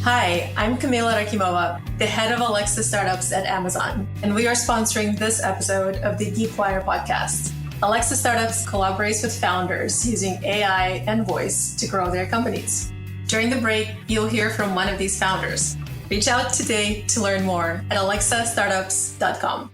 Hi, I'm Camila Rakimova, the head of Alexa Startups at Amazon, and we are sponsoring this episode of the GeekWire podcast. Alexa Startups collaborates with founders using AI and voice to grow their companies. During the break, you'll hear from one of these founders. Reach out today to learn more at alexastartups.com.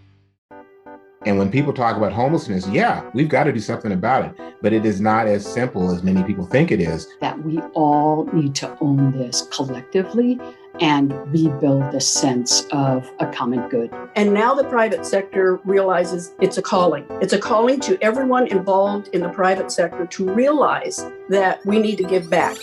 And when people talk about homelessness, yeah, we've got to do something about it. But it is not as simple as many people think it is. That we all need to own this collectively and rebuild the sense of a common good. And now the private sector realizes it's a calling. It's a calling to everyone involved in the private sector to realize that we need to give back.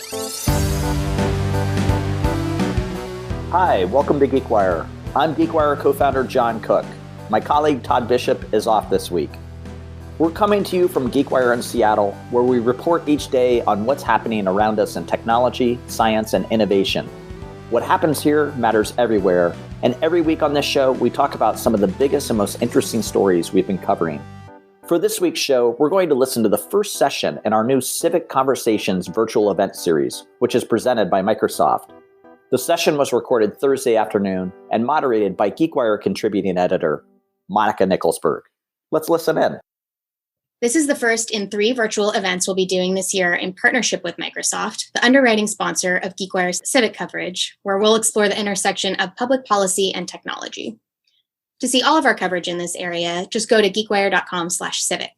Hi, welcome to GeekWire. I'm GeekWire co-founder John Cook. My colleague Todd Bishop is off this week. We're coming to you from GeekWire in Seattle, where we report each day on what's happening around us in technology, science, and innovation. What happens here matters everywhere, and every week on this show, we talk about some of the biggest and most interesting stories we've been covering. For this week's show, we're going to listen to the first session in our new Civic Conversations virtual event series, which is presented by Microsoft. The session was recorded Thursday afternoon and moderated by GeekWire contributing editor Monica Nicholsberg. Let's listen in. This is the first in 3 virtual events we'll be doing this year in partnership with Microsoft, the underwriting sponsor of GeekWire's Civic coverage, where we'll explore the intersection of public policy and technology. To see all of our coverage in this area, just go to geekwire.com/civic.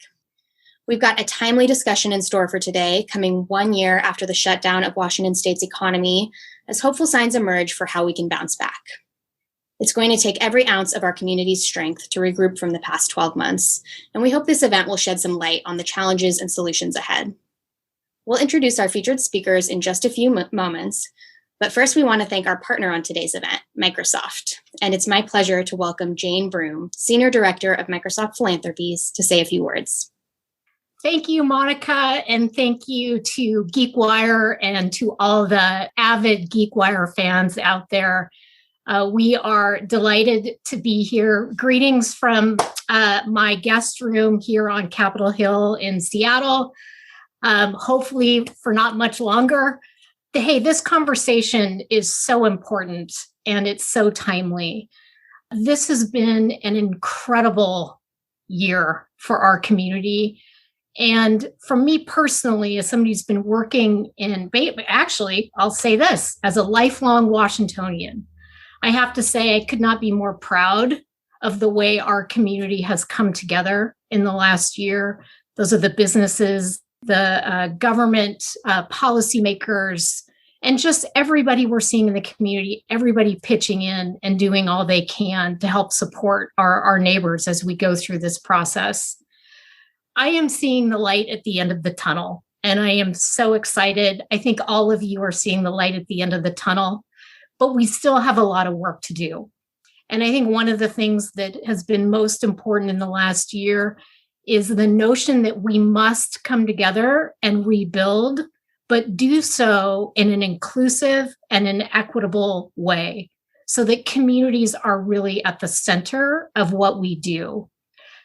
We've got a timely discussion in store for today, coming 1 year after the shutdown of Washington State's economy, as hopeful signs emerge for how we can bounce back. It's going to take every ounce of our community's strength to regroup from the past 12 months, and we hope this event will shed some light on the challenges and solutions ahead. We'll introduce our featured speakers in just a few moments, but first we want to thank our partner on today's event, Microsoft, and it's my pleasure to welcome Jane Broome, Senior Director of Microsoft Philanthropies, to say a few words. Thank you, Monica, and thank you to GeekWire and to all the avid GeekWire fans out there. We are delighted to be here. Greetings from my guest room here on Capitol Hill in Seattle, hopefully for not much longer. Hey, this conversation is so important and it's so timely. This has been an incredible year for our community. And for me personally, as somebody who's been working actually, I'll say this, as a lifelong Washingtonian, I have to say I could not be more proud of the way our community has come together in the last year. Those are the businesses, the government, policymakers, and just everybody we're seeing in the community, everybody pitching in and doing all they can to help support our neighbors as we go through this process. I am seeing the light at the end of the tunnel, and I am so excited. I think all of you are seeing the light at the end of the tunnel, but we still have a lot of work to do. And I think one of the things that has been most important in the last year is the notion that we must come together and rebuild, but do so in an inclusive and an equitable way so that communities are really at the center of what we do.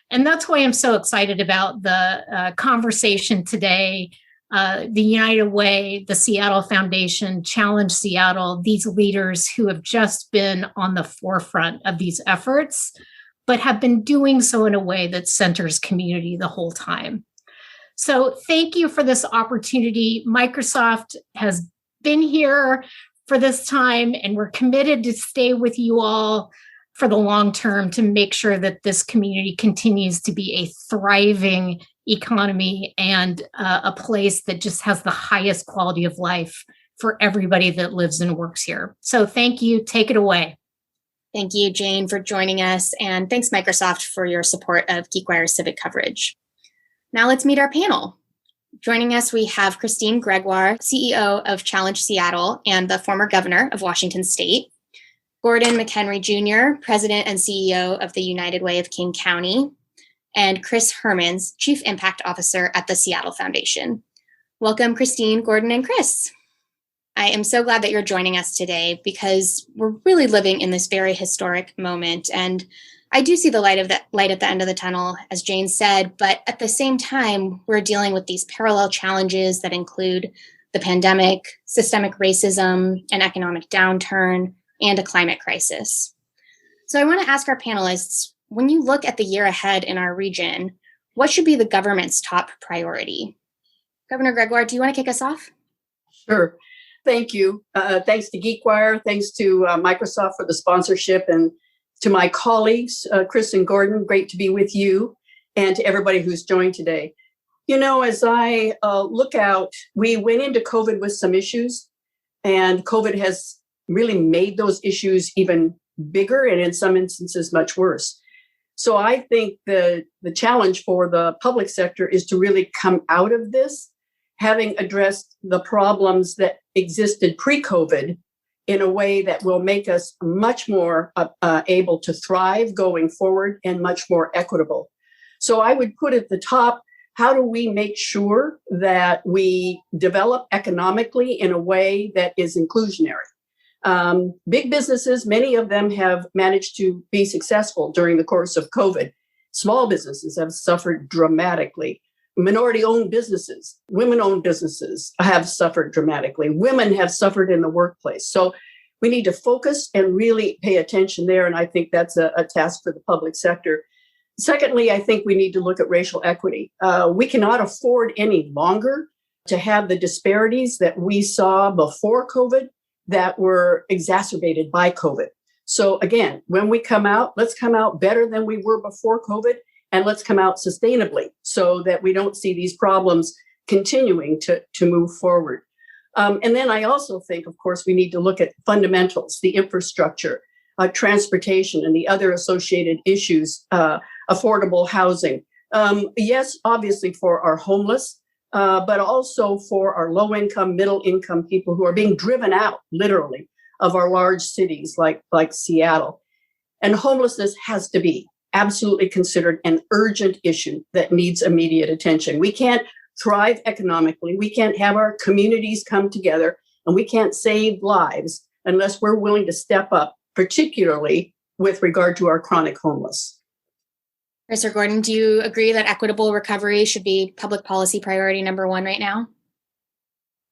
And that's why I'm so excited about the conversation today. The United Way, the Seattle Foundation, Challenge Seattle, these leaders who have just been on the forefront of these efforts, but have been doing so in a way that centers community the whole time. So thank you for this opportunity. Microsoft has been here for this time, and we're committed to stay with you all for the long term to make sure that this community continues to be a thriving economy and a place that just has the highest quality of life for everybody that lives and works here. So thank you. Take it away. Thank you, Jane, for joining us. And thanks, Microsoft, for your support of GeekWire Civic coverage. Now let's meet our panel. Joining us, we have Christine Gregoire, CEO of Challenge Seattle and the former governor of Washington State. Gordon McHenry Jr., President and CEO of the United Way of King County, and Chris Hermans, Chief Impact Officer at the Seattle Foundation. Welcome, Christine, Gordon, and Chris. I am so glad that you're joining us today because we're really living in this very historic moment. And I do see the light at the end of the tunnel, as Jane said, but at the same time, we're dealing with these parallel challenges that include the pandemic, systemic racism, an economic downturn, and a climate crisis. So I want to ask our panelists, when you look at the year ahead in our region, what should be the government's top priority? Governor Gregoire, do you want to kick us off? Sure. Thank you. Thanks to GeekWire. Thanks to Microsoft for the sponsorship, and to my colleagues, Chris and Gordon, great to be with you, and to everybody who's joined today. You know, as I look out, we went into COVID with some issues, and COVID has really made those issues even bigger and in some instances much worse. So I think the challenge for the public sector is to really come out of this, having addressed the problems that existed pre-COVID in a way that will make us much more able to thrive going forward and much more equitable. So I would put at the top, how do we make sure that we develop economically in a way that is inclusionary? Big businesses, many of them have managed to be successful during the course of COVID. Small businesses have suffered dramatically. Minority-owned businesses, women-owned businesses have suffered dramatically. Women have suffered in the workplace. So we need to focus and really pay attention there. And I think that's a task for the public sector. Secondly, I think we need to look at racial equity. We cannot afford any longer to have the disparities that we saw before COVID that were exacerbated by COVID. So again, when we come out, let's come out better than we were before COVID. And let's come out sustainably so that we don't see these problems continuing to move forward. And then I also think, of course, we need to look at fundamentals, the infrastructure, transportation, and the other associated issues, affordable housing. Yes, obviously for our homeless, but also for our low-income, middle-income people who are being driven out, literally, of our large cities like Seattle. And homelessness has to be absolutely considered an urgent issue that needs immediate attention. We can't thrive economically. We can't have our communities come together, and we can't save lives unless we're willing to step up, particularly with regard to our chronic homeless. Chris or Gordon, do you agree that equitable recovery should be public policy priority number one right now?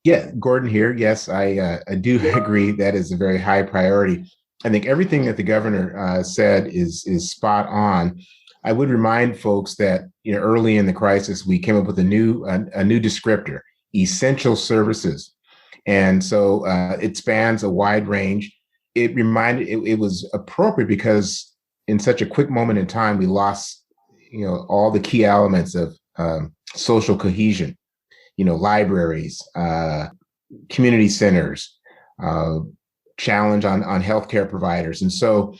Yeah, Gordon here. Yes, I do agree that is a very high priority. I think everything that the governor said is spot on. I would remind folks that early in the crisis we came up with a new descriptor: essential services, and so it spans a wide range. It was appropriate because in such a quick moment in time we lost all the key elements of social cohesion. Libraries, community centers. Challenge on healthcare providers. And so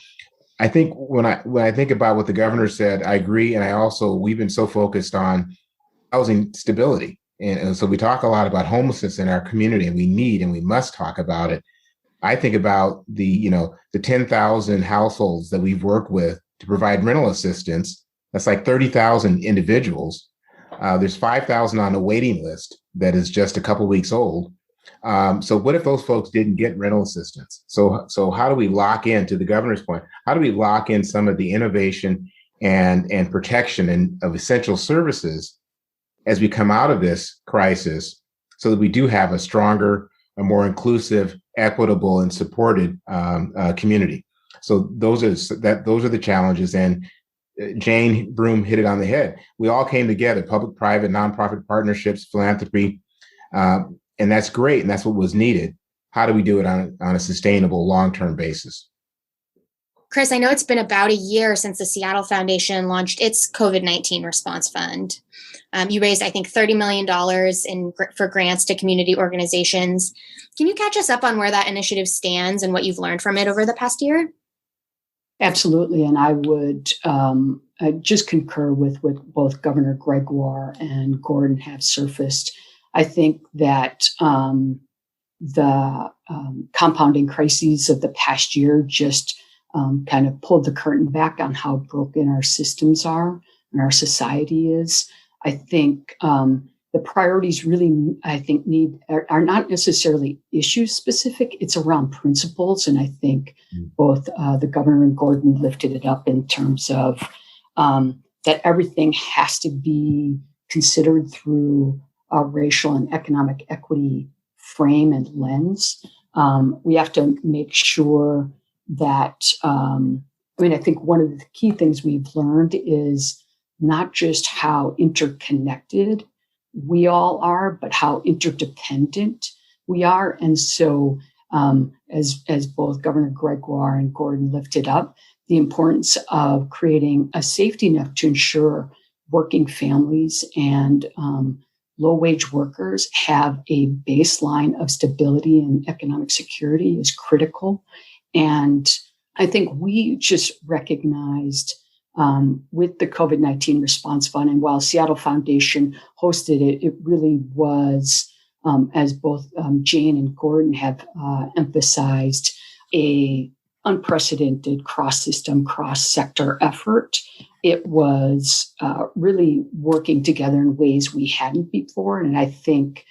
I think when I think about what the governor said, I agree. And we've been so focused on housing stability. And so we talk a lot about homelessness in our community, and we must talk about it. I think about the 10,000 households that we've worked with to provide rental assistance. That's like 30,000 individuals. There's 5,000 on the waiting list that is just a couple weeks old. So what if those folks didn't get rental assistance? So how do we lock in, to the governor's point, how do we lock in some of the innovation and protection of essential services as we come out of this crisis so that we do have a stronger, a more inclusive, equitable, and supported community? So those are the challenges. And Jane Broom hit it on the head. We all came together, public, private, nonprofit partnerships, philanthropy, and that's great. And that's what was needed. How do we do it on a sustainable, long-term basis? Chris, I know it's been about a year since the Seattle Foundation launched its COVID-19 response fund. You raised, I think, $30 million for grants to community organizations. Can you catch us up on where that initiative stands and what you've learned from it over the past year? Absolutely. And I would just concur with what both Governor Gregoire and Gordon have surfaced. I think that the compounding crises of the past year just kind of pulled the curtain back on how broken our systems are and our society is. I think the priorities really, are not necessarily issue specific. It's around principles. And I think both the governor and Gordon lifted it up in terms of that everything has to be considered through a racial and economic equity frame and lens. We have to make sure that, I think one of the key things we've learned is not just how interconnected we all are, but how interdependent we are. And so, as both Governor Gregoire and Gordon lifted up, the importance of creating a safety net to ensure working families and low-wage workers have a baseline of stability and economic security is critical. And I think we just recognized with the COVID-19 Response Fund, and while Seattle Foundation hosted it, it really was, as both Jane and Gordon have emphasized, a unprecedented cross-system, cross-sector effort. It was really working together in ways we hadn't before. And I think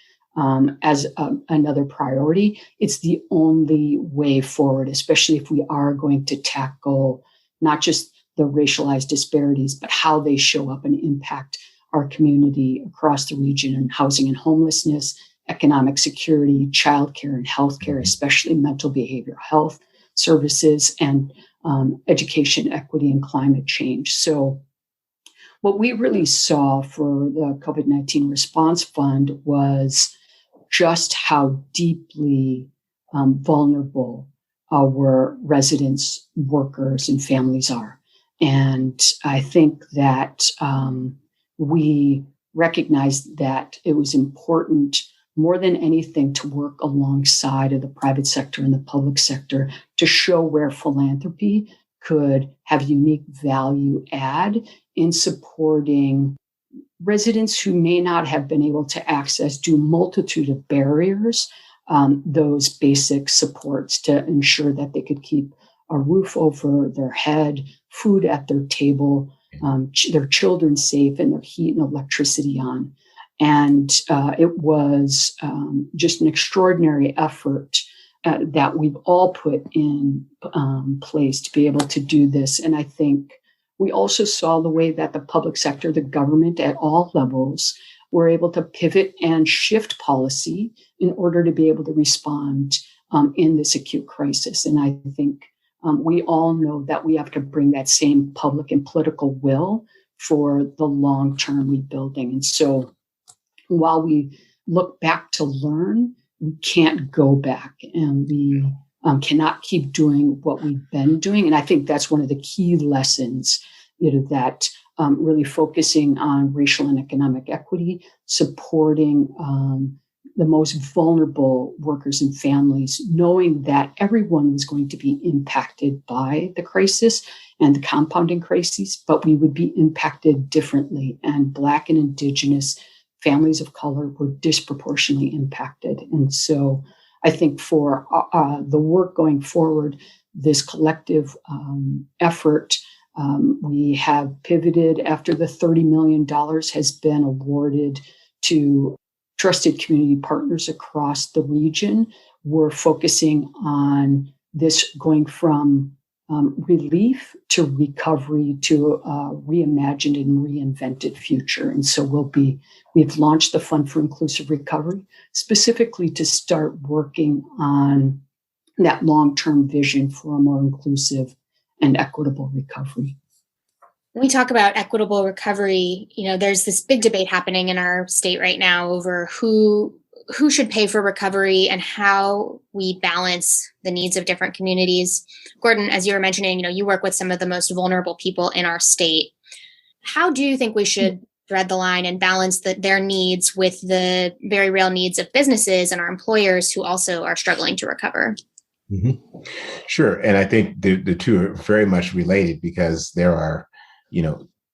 as another priority, it's the only way forward, especially if we are going to tackle not just the racialized disparities, but how they show up and impact our community across the region in housing and homelessness, economic security, childcare and healthcare, especially mental behavioral health services, and education equity and climate change. So what we really saw for the COVID-19 Response Fund was just how deeply vulnerable our residents, workers, and families are. And I think that we recognized that it was important more than anything to work alongside of the private sector and the public sector to show where philanthropy could have unique value add in supporting residents who may not have been able to access due multitude of barriers, those basic supports to ensure that they could keep a roof over their head, food at their table, their children safe, and their heat and electricity on. And it was just an extraordinary effort that we've all put in place to be able to do this. And I think we also saw the way that the public sector, the government at all levels, were able to pivot and shift policy in order to be able to respond in this acute crisis. And I think we all know that we have to bring that same public and political will for the long-term rebuilding. And so while we look back to learn, we can't go back, and we cannot keep doing what we've been doing. And I think that's one of the key lessons, that really focusing on racial and economic equity, supporting the most vulnerable workers and families, knowing that everyone was going to be impacted by the crisis and the compounding crises, but we would be impacted differently. And Black and Indigenous families of color were disproportionately impacted. And so I think for the work going forward, this collective effort, we have pivoted after the $30 million has been awarded to trusted community partners across the region. We're focusing on this going from relief to recovery to a reimagined and reinvented future. And so we've launched the Fund for Inclusive Recovery specifically to start working on that long-term vision for a more inclusive and equitable recovery. When we talk about equitable recovery, there's this big debate happening in our state right now over who should pay for recovery and how we balance the needs of different communities. Gordon, as you were mentioning, you work with some of the most vulnerable people in our state. How do you think we should thread the line and balance their needs with the very real needs of businesses and our employers who also are struggling to recover? Mm-hmm. Sure. And I think the two are very much related because there are,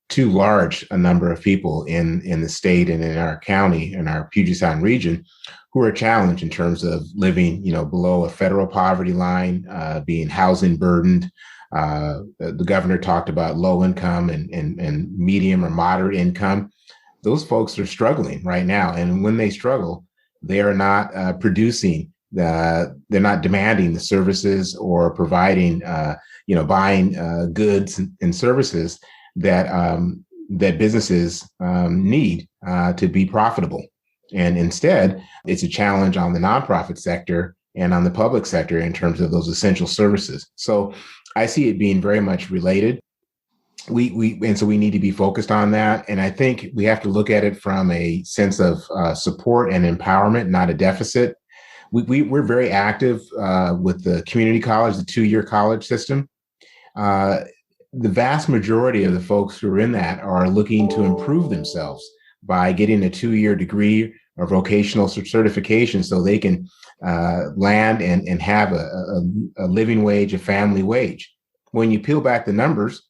too large a number of people in the state and in our county, in our Puget Sound region, who are challenged in terms of living, below a federal poverty line, being housing burdened. The governor talked about low income and medium or moderate income. Those folks are struggling right now. And when they struggle, they are not producing, they're not demanding the services or providing, buying goods and services that businesses need to be profitable. And instead, it's a challenge on the nonprofit sector and on the public sector in terms of those essential services. So I see it being very much related. And so we need to be focused on that. And I think we have to look at it from a sense of support and empowerment, not a deficit. We're very active with the community college, the 2-year college system. The vast majority of the folks who are in that are looking to improve themselves by getting a 2-year degree or vocational certification so they can land and have a living wage, a family wage. When you peel back the numbers,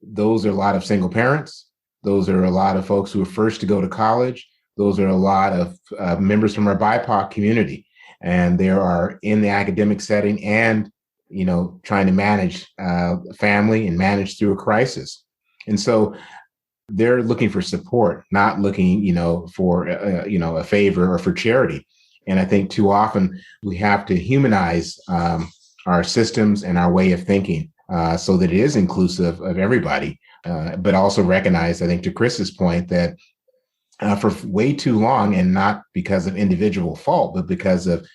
those are a lot of single parents. Those are a lot of folks who are first to go to college. Those are a lot of members from our BIPOC community. And they are in the academic setting and, trying to manage family and manage through a crisis. And so they're looking for support, not looking, for, a favor or for charity. And I think too often we have to humanize our systems and our way of thinking so that it is inclusive of everybody, but also recognize, I think, to Chris's point, that for way too long, and not because of individual fault, but because of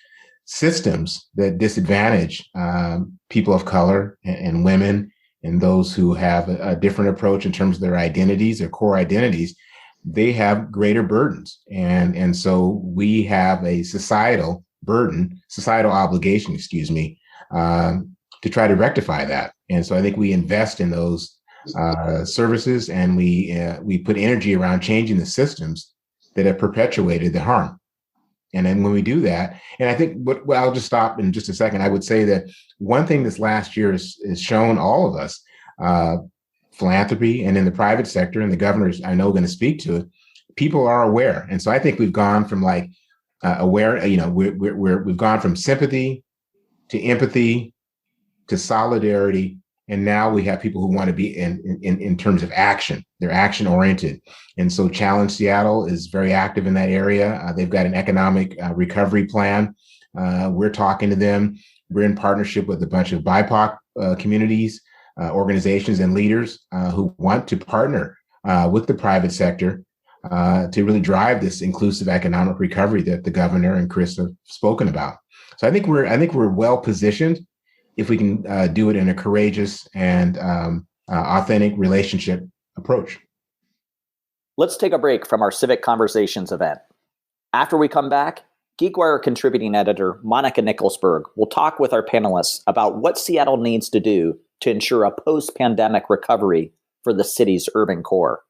systems that disadvantage people of color and women and those who have a different approach in terms of their identities, their core identities, they have greater burdens. And so we have a societal obligation, to try to rectify that. And so I think we invest in those services, and we put energy around changing the systems that have perpetuated the harm. And then when we do that, and I think I'll just stop in just a second. I would say that one thing this last year has shown all of us, philanthropy and in the private sector, and the governor's, I know, going to speak to it, people are aware. And so I think we've gone from aware, we've gone from sympathy to empathy to solidarity. And now we have people who want to be in terms of action. They're action oriented. And so Challenge Seattle is very active in that area. They've got an economic recovery plan. We're talking to them. We're in partnership with a bunch of BIPOC communities, organizations, and leaders who want to partner with the private sector to really drive this inclusive economic recovery that the governor and Chris have spoken about. So I think we're well positioned if we can do it in a courageous and authentic relationship approach. Let's take a break from our Civic Conversations event. After we come back, GeekWire contributing editor Monica Nicholsberg will talk with our panelists about what Seattle needs to do to ensure a post-pandemic recovery for the city's urban core.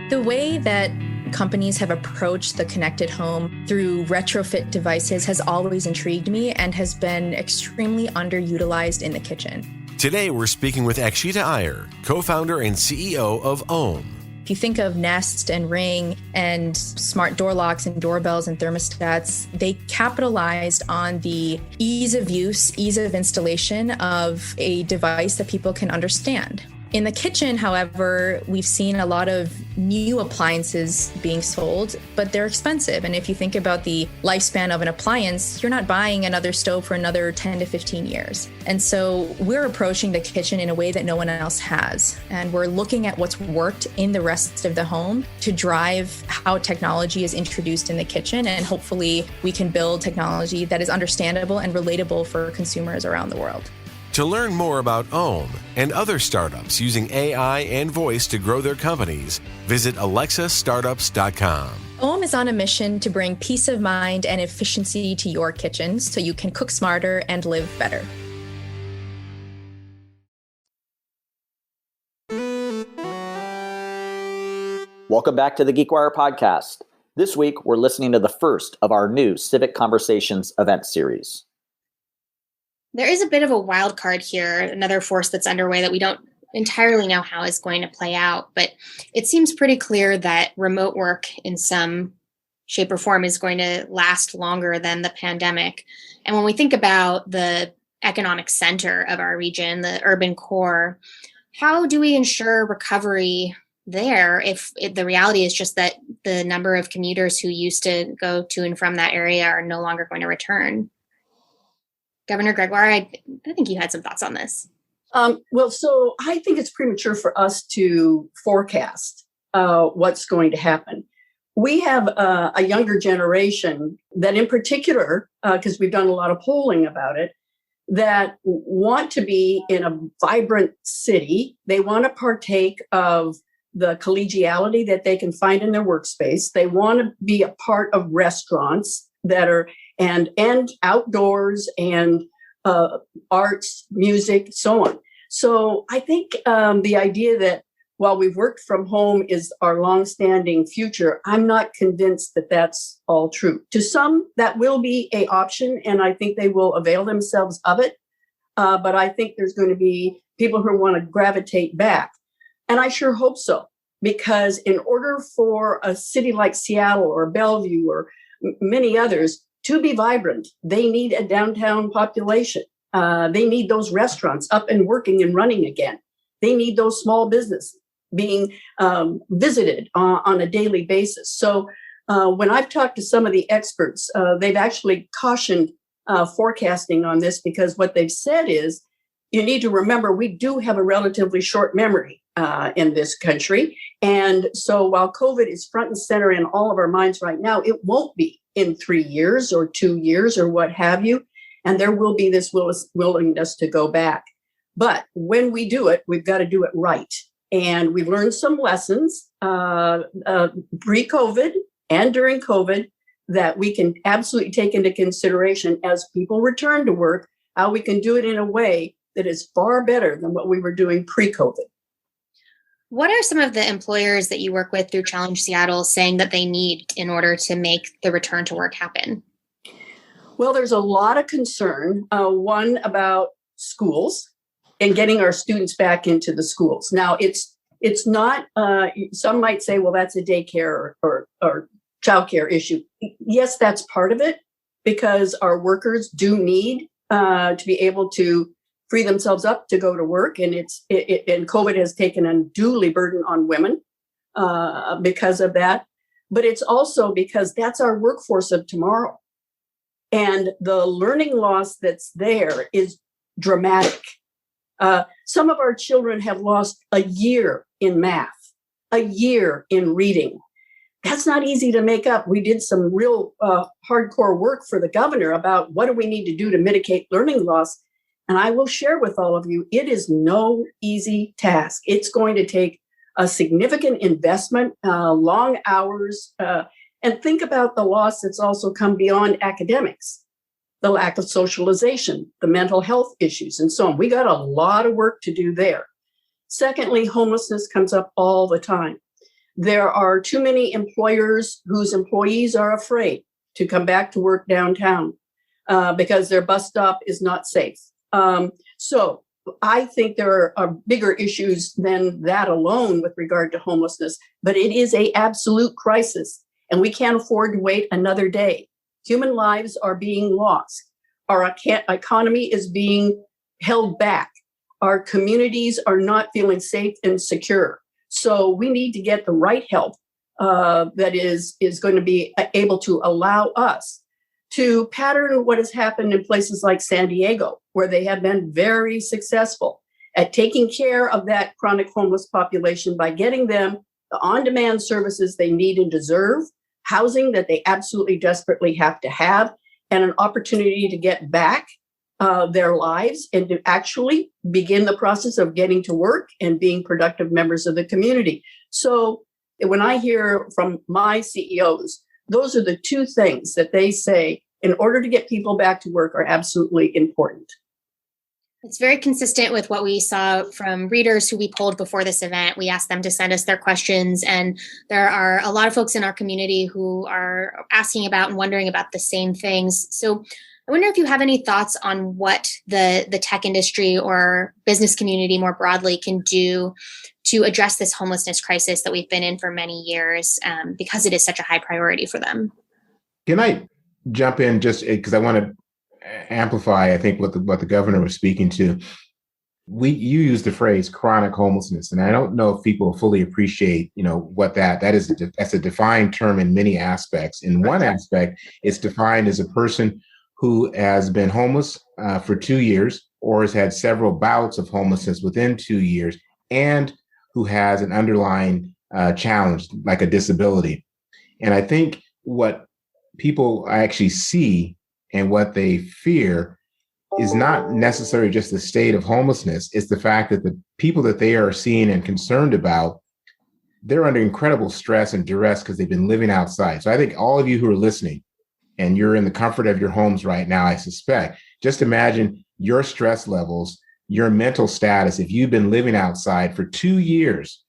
The way that companies have approached the connected home through retrofit devices has always intrigued me and has been extremely underutilized in the kitchen. Today, we're speaking with Akshita Iyer, co-founder and CEO of OHM. If you think of Nest and Ring and smart door locks and doorbells and thermostats, they capitalized on the ease of use, ease of installation of a device that people can understand. In the kitchen, however, we've seen a lot of new appliances being sold, but they're expensive. And if you think about the lifespan of an appliance, you're not buying another stove for another 10 to 15 years. And so we're approaching the kitchen in a way that no one else has. And we're looking at what's worked in the rest of the home to drive how technology is introduced in the kitchen. And hopefully we can build technology that is understandable and relatable for consumers around the world. To learn more about OHM and other startups using AI and voice to grow their companies, visit alexastartups.com. OHM is on a mission to bring peace of mind and efficiency to your kitchen so you can cook smarter and live better. Welcome back to the GeekWire podcast. This week, we're listening to the first of our new Civic Conversations event series. There is a bit of a wild card here, another force that's underway that we don't entirely know how is going to play out, but it seems pretty clear that remote work in some shape or form is going to last longer than the pandemic. And when we think about the economic center of our region, the urban core, how do we ensure recovery there if the reality is just that the number of commuters who used to go to and from that area are no longer going to return? Governor Gregoire, I think you had some thoughts on this. So I think it's premature for us to forecast what's going to happen. We have a younger generation that in particular, because we've done a lot of polling about it, that want to be in a vibrant city. They want to partake of the collegiality that they can find in their workspace. They want to be a part of restaurants that are and outdoors and arts, music, so on. So I think the idea that while we've worked from home is our longstanding future, I'm not convinced that that's all true. To some, that will be an option, and I think they will avail themselves of it. But I think there's going to be people who want to gravitate back. And I sure hope so, because in order for a city like Seattle or Bellevue or many others to be vibrant, they need a downtown population. They need those restaurants up and working and running again. They need those small businesses being visited on a daily basis. So when I've talked to some of the experts, they've actually cautioned forecasting on this, because what they've said is, you need to remember we do have a relatively short memory in this country. And so while COVID is front and center in all of our minds right now, it won't be in 3 years or 2 years or what have you. And there will be this willingness to go back. But when we do it, we've got to do it right. And we've learned some lessons pre-COVID and during COVID that we can absolutely take into consideration as people return to work, how we can do it in a way that is far better than what we were doing pre-COVID. What are some of the employers that you work with through Challenge Seattle saying that they need in order to make the return to work happen? Well, there's a lot of concern. One about schools and getting our students back into the schools. Now, it's not, some might say, well, that's a daycare or childcare issue. Yes, that's part of it, because our workers do need to be able to free themselves up to go to work. And and COVID has taken unduly burden on women because of that. But it's also because that's our workforce of tomorrow. And the learning loss that's there is dramatic. Some of our children have lost a year in math, a year in reading. That's not easy to make up. We did some real hardcore work for the governor about what do we need to do to mitigate learning loss. And I will share with all of you, it is no easy task. It's going to take a significant investment, long hours, and think about the loss that's also come beyond academics. The lack of socialization, the mental health issues, and so on. We got a lot of work to do there. Secondly, homelessness comes up all the time. There are too many employers whose employees are afraid to come back to work downtown because their bus stop is not safe. So I think there are bigger issues than that alone with regard to homelessness, but it is an absolute crisis, and we can't afford to wait another day. Human lives are being lost. Our economy is being held back. Our communities are not feeling safe and secure. So we need to get the right help that is going to be able to allow us to pattern what has happened in places like San Diego, where they have been very successful at taking care of that chronic homeless population by getting them the on-demand services they need and deserve, housing that they absolutely desperately have to have, and an opportunity to get back their lives and to actually begin the process of getting to work and being productive members of the community. So when I hear from my CEOs, those are the two things that they say in order to get people back to work are absolutely important. It's very consistent with what we saw from readers who we polled before this event. We asked them to send us their questions, and there are a lot of folks in our community who are asking about and wondering about the same things. So I wonder if you have any thoughts on what the tech industry or business community more broadly can do to address this homelessness crisis that we've been in for many years, because it is such a high priority for them. Can I jump in just because I want to amplify, I think, what the governor was speaking to. You use the phrase chronic homelessness, and I don't know if people fully appreciate, what that is. That's a defined term in many aspects. In one aspect, it's defined as a person who has been homeless for 2 years or has had several bouts of homelessness within 2 years, and who has an underlying challenge, like a disability. And I think what people actually see and what they fear is not necessarily just the state of homelessness. It's the fact that the people that they are seeing and concerned about, they're under incredible stress and duress because they've been living outside. So I think all of you who are listening and you're in the comfort of your homes right now, I suspect, just imagine your stress levels, your mental status, if you've been living outside for 2 years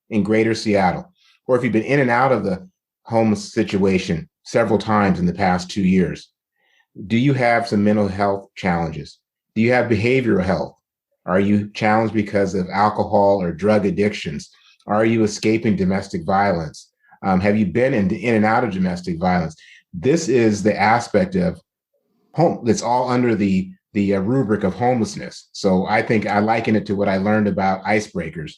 in greater Seattle, or if you've been in and out of the homeless situation several times in the past 2 years. Do you have some mental health challenges? Do you have behavioral health? Are you challenged because of alcohol or drug addictions? Are you escaping domestic violence? Have you been in and out of domestic violence? This is the aspect of home that's all under the rubric of homelessness. So I think I liken it to what I learned about icebreakers,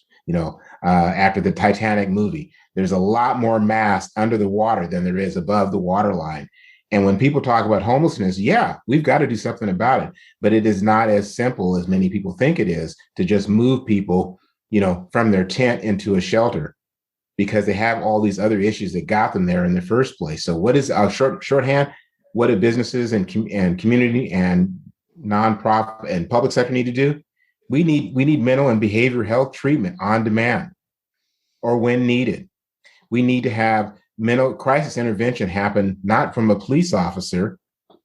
after the Titanic movie. There's a lot more mass under the water than there is above the waterline. And when people talk about homelessness, yeah, we've got to do something about it. But it is not as simple as many people think it is to just move people, from their tent into a shelter, because they have all these other issues that got them there in the first place. So what is shorthand? What do businesses and community and nonprofit and public sector need to do? We need mental and behavioral health treatment on demand or when needed. We need to have mental crisis intervention happen not from a police officer,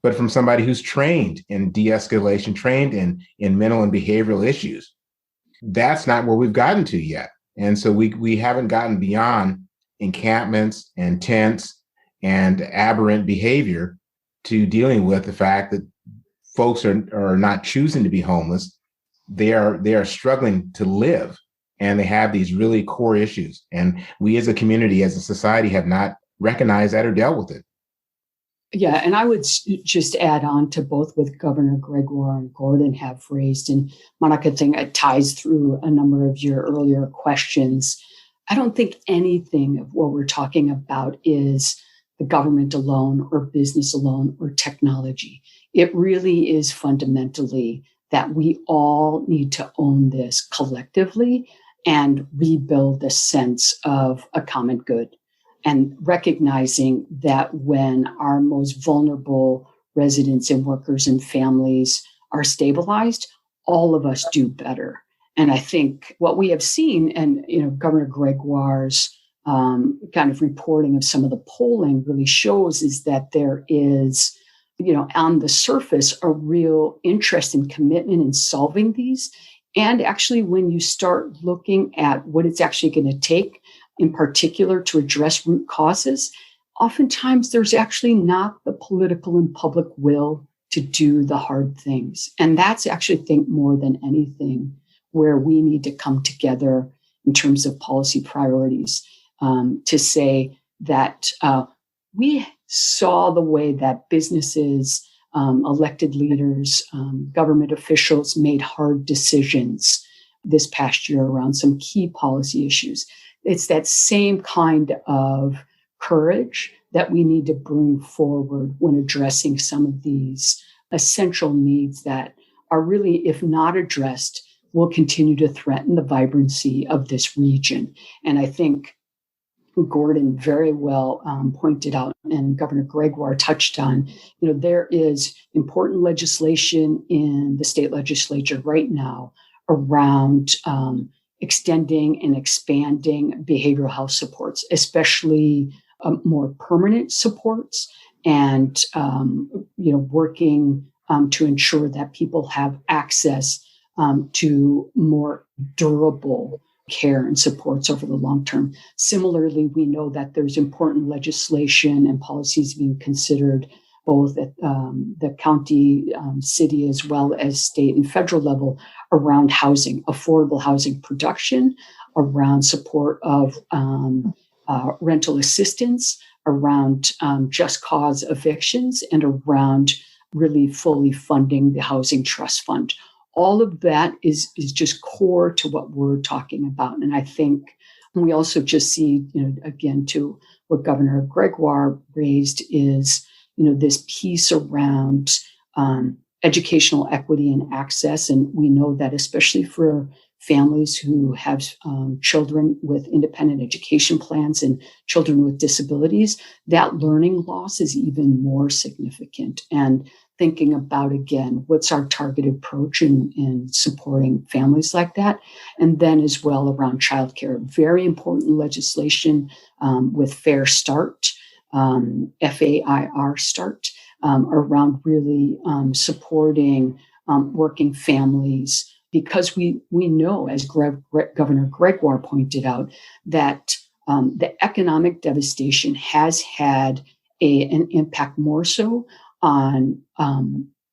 but from somebody who's trained in de-escalation, trained in mental and behavioral issues. That's not where we've gotten to yet. And so we haven't gotten beyond encampments and tents and aberrant behavior to dealing with the fact that folks are not choosing to be homeless. They are struggling to live, and they have these really core issues. And we as a community, as a society, have not recognized that or dealt with it. Yeah, and I would just add on to both what Governor Gregoire and Gordon have raised, and Monica, I think it ties through a number of your earlier questions. I don't think anything of what we're talking about is the government alone or business alone or technology. It really is fundamentally that we all need to own this collectively and rebuild a sense of a common good. And recognizing that when our most vulnerable residents and workers and families are stabilized, all of us do better. And I think what we have seen, and Governor Gregoire's kind of reporting of some of the polling really shows, is that there is, on the surface, a real interest and commitment in solving these. And actually, when you start looking at what it's actually going to take, in particular, to address root causes, oftentimes there's actually not the political and public will to do the hard things. And that's actually, I think, more than anything, where we need to come together in terms of policy priorities, to say that we saw the way that businesses, elected leaders, government officials made hard decisions this past year around some key policy issues. It's that same kind of courage that we need to bring forward when addressing some of these essential needs that are really, if not addressed, will continue to threaten the vibrancy of this region. And I think Gordon very well pointed out, and Governor Gregoire touched on, there is important legislation in the state legislature right now around extending and expanding behavioral health supports, especially more permanent supports, and working to ensure that people have access to more durable care and supports over the long term. Similarly, we know that there's important legislation and policies being considered both at the county, city, as well as state and federal level around housing, affordable housing production, around support of rental assistance, around just cause evictions, and around really fully funding the Housing Trust Fund. All of that is just core to what we're talking about. And I think we also just see, again, to what Governor Gregoire raised is, this piece around educational equity and access. And we know that especially for families who have children with independent education plans and children with disabilities, that learning loss is even more significant. And thinking about, again, what's our targeted approach in supporting families like that? And then as well around childcare, very important legislation with Fair Start, FAIR Start, around really supporting working families, because we know, as Governor Gregoire pointed out, that the economic devastation has had an impact more so on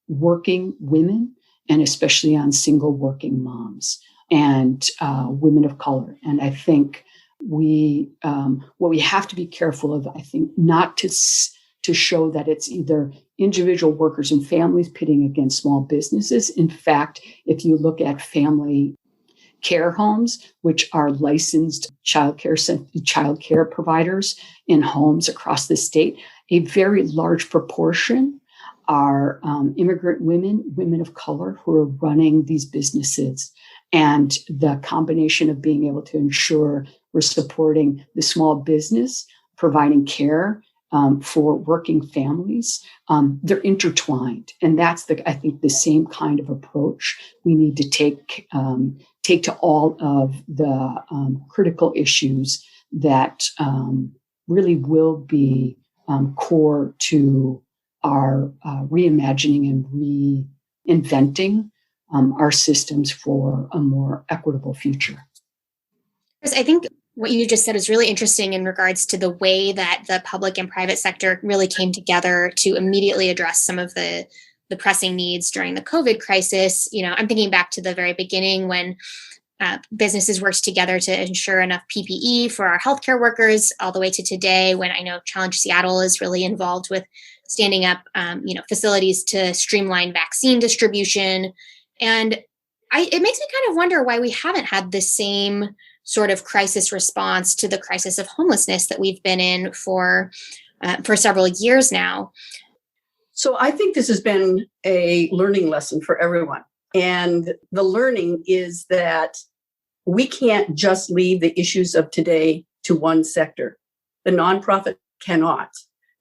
working women, and especially on single working moms and women of color. And I think what we have to be careful of, I think, not to show that it's either individual workers and families pitting against small businesses. In fact, if you look at family care homes, which are licensed childcare providers in homes across the state, a very large proportion are immigrant women of color who are running these businesses. And the combination of being able to ensure we're supporting the small business, providing care for working families, they're intertwined. And that's I think the same kind of approach we need to take to all of the critical issues that really will be core to our reimagining and reinventing our systems for a more equitable future. I think what you just said is really interesting in regards to the way that the public and private sector really came together to immediately address some of the pressing needs during the COVID crisis. You know, I'm thinking back to the very beginning when businesses worked together to ensure enough PPE for our healthcare workers, all the way to today when I know Challenge Seattle is really involved with standing up, facilities to streamline vaccine distribution. And it makes me kind of wonder why we haven't had the same sort of crisis response to the crisis of homelessness that we've been in for several years now. So I think this has been a learning lesson for everyone. And the learning is that we can't just leave the issues of today to one sector. The nonprofit cannot.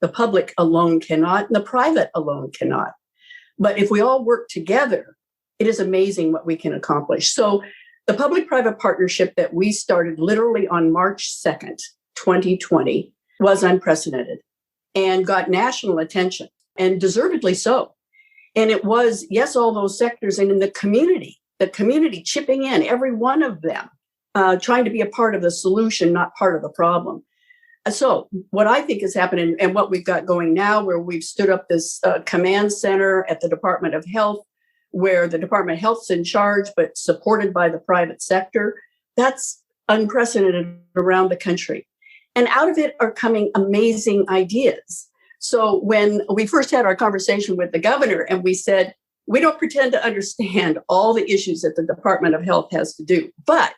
The public alone cannot. And the private alone cannot. But if we all work together, it is amazing what we can accomplish. So the public-private partnership that we started literally on March 2nd, 2020, was unprecedented and got national attention, and deservedly so. And it was, yes, all those sectors, and in the community chipping in, every one of them, trying to be a part of the solution, not part of the problem. So what I think is happening and what we've got going now, where we've stood up this command center at the Department of Health, where the Department of Health's in charge, but supported by the private sector, that's unprecedented around the country. And out of it are coming amazing ideas. So when we first had our conversation with the governor and we said, we don't pretend to understand all the issues that the Department of Health has to do, but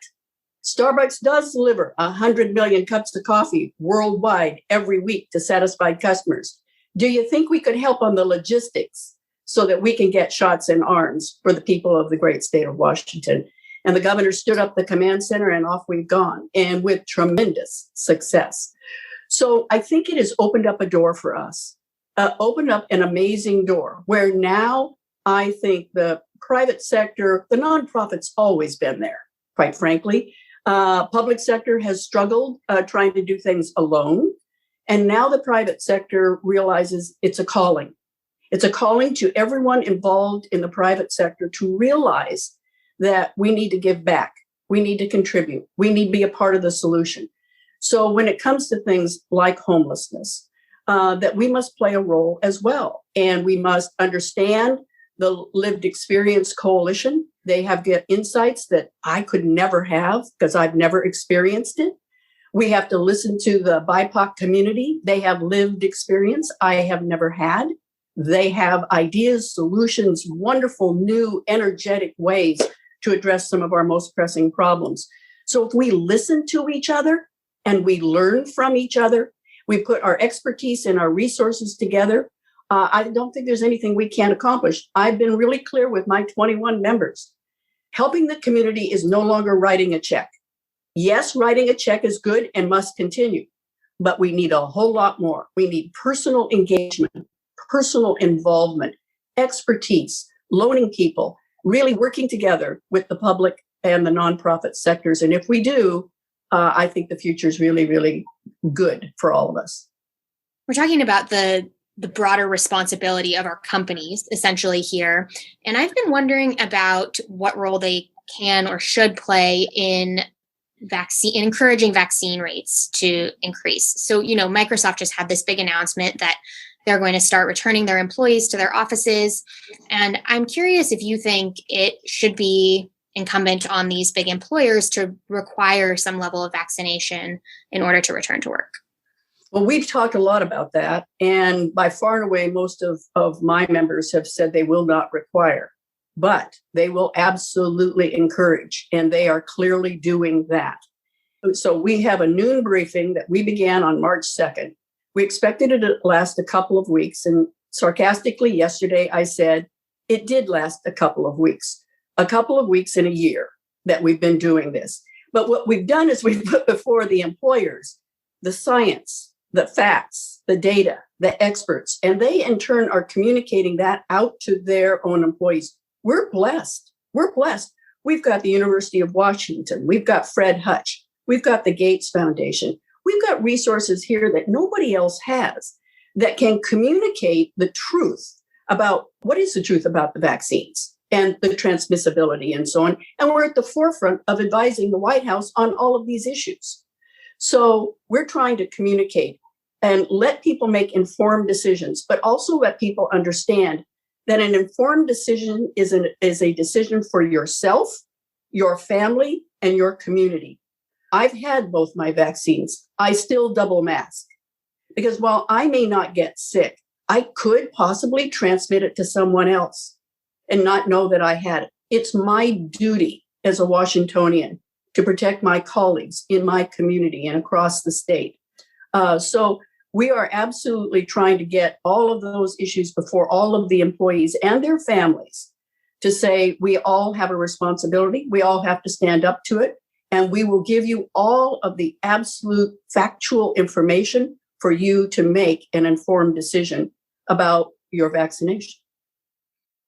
Starbucks does deliver 100 million cups of coffee worldwide every week to satisfied customers. Do you think we could help on the logistics so that we can get shots in arms for the people of the great state of Washington? And the governor stood up the command center and off we've gone, and with tremendous success. So I think it has opened up a door for us, opened up an amazing door where now I think the private sector, the nonprofit's always been there, quite frankly. Public sector has struggled trying to do things alone. And now the private sector realizes it's a calling. It's a calling to everyone involved in the private sector to realize that we need to give back. We need to contribute. We need to be a part of the solution. So when it comes to things like homelessness, that we must play a role as well. And we must understand the Lived Experience Coalition. They have get insights that I could never have because I've never experienced it. We have to listen to the BIPOC community. They have lived experience I have never had. They have ideas, solutions, wonderful, new, energetic ways to address some of our most pressing problems. So if we listen to each other and we learn from each other, we put our expertise and our resources together, I don't think there's anything we can't accomplish. I've been really clear with my 21 members. Helping the community is no longer writing a check. Yes, writing a check is good and must continue, but we need a whole lot more. We need personal engagement, personal involvement, expertise, loaning people, really working together with the public and the nonprofit sectors. And if we do, I think the future is really, really good for all of us. We're talking about the broader responsibility of our companies essentially here. And I've been wondering about what role they can or should play in encouraging vaccine rates to increase. So, Microsoft just had this big announcement that they're going to start returning their employees to their offices. And I'm curious if you think it should be incumbent on these big employers to require some level of vaccination in order to return to work. Well, we've talked a lot about that. And by far and away, most of my members have said they will not require, but they will absolutely encourage. And they are clearly doing that. So we have a noon briefing that we began on March 2nd. We expected it to last a couple of weeks. And sarcastically, yesterday, I said it did last a couple of weeks in a year that we've been doing this. But what we've done is we've put before the employers the science, the facts, the data, the experts, and they in turn are communicating that out to their own employees. We're blessed. We've got the University of Washington. We've got Fred Hutch. We've got the Gates Foundation. We've got resources here that nobody else has that can communicate the truth about what is the truth about the vaccines and the transmissibility and so on. And we're at the forefront of advising the White House on all of these issues. So we're trying to communicate and let people make informed decisions, but also let people understand that an informed decision is a decision for yourself, your family, and your community. I've had both my vaccines. I still double mask because while I may not get sick, I could possibly transmit it to someone else and not know that I had it. It's my duty as a Washingtonian to protect my colleagues in my community and across the state. So we are absolutely trying to get all of those issues before all of the employees and their families to say we all have a responsibility. We all have to stand up to it. And we will give you all of the absolute factual information for you to make an informed decision about your vaccination.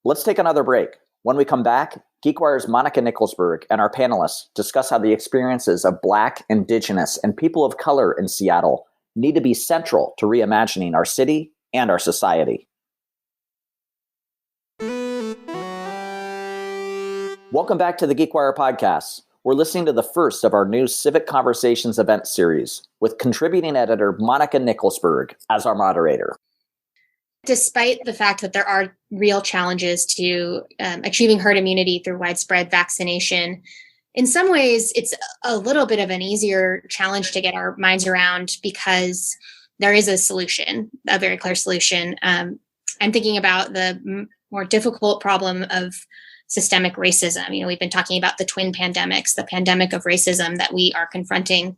Let's take another break. When we come back, GeekWire's Monica Nicholsberg and our panelists discuss how the experiences of Black, Indigenous, and people of color in Seattle need to be central to reimagining our city and our society. Welcome back to the GeekWire podcast. We're listening to the first of our new Civic Conversations event series with contributing editor Monica Nicholsberg as our moderator. Despite the fact that there are real challenges to achieving herd immunity through widespread vaccination, in some ways, it's a little bit of an easier challenge to get our minds around because there is a solution, a very clear solution. I'm thinking about the more difficult problem of systemic racism. We've been talking about the twin pandemics, the pandemic of racism that we are confronting.